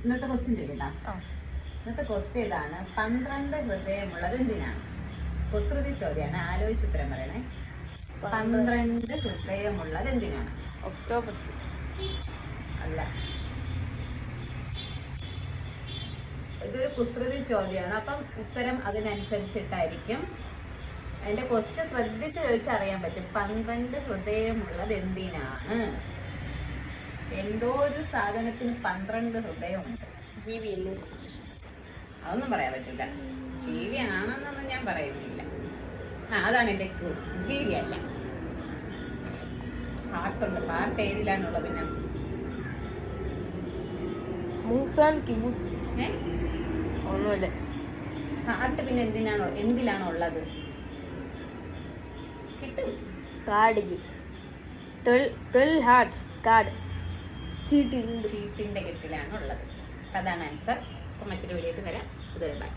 ഇന്നത്തെ ക്വസ്റ്റ്യൻ ചോദിക്കട്ടാ. ഇന്നത്തെ ക്വസ്റ്റ്യൻ ഇതാണ്: 12 ഹൃദയമുള്ളത് എന്തിനാണ്? കുസൃതി ചോദ്യമാണ്, ആലോചിച്ച് ഉത്തരം പറയണേ. 12 ഹൃദയമുള്ളത് എന്തിനാണ്? ഒക്ടോപസ് അല്ല, ഇതൊരു കുസൃതി ചോദ്യമാണ്. അപ്പം ഉത്തരം അതിനനുസരിച്ചിട്ടായിരിക്കും. അതിന്റെ ക്വസ്റ്റ്യൻ ശ്രദ്ധിച്ച് ചോദിച്ചാൽ അറിയാൻ പറ്റും. 12 ഹൃദയമുള്ളത് എന്തിനാണ്? എന്തോ ഒരു സാധനത്തിന് 12 ഹൃദയമുണ്ട്. ജീവിയല്ലേ? അതൊന്നും പറയാൻ പറ്റില്ല. ജീവിയാണെന്നൊന്നും ഞാൻ പറയുന്നില്ല. അതാണ് എന്റെ ക്ലൂ. ജീവിയല്ല. ഹാർട്ടുണ്ട്. ഹാർട്ട് ഏതിലാണുള്ളത്? പിന്നെ ഒന്നുമില്ല. ഹാർട്ട് പിന്നെ എന്തിലാണോ ഉള്ളത്? കിട്ടും. കാർഡില് 12 ഹാർട്ട്സ് കാർഡ് ചീട്ടിന്റെ കെട്ടിലാണ് ഉള്ളത്. അതാണ് ആൻസർ. അപ്പം മറ്റൊരു വീഡിയോ ആയിട്ട് വരാം. ഇതുവരെ ബൈ.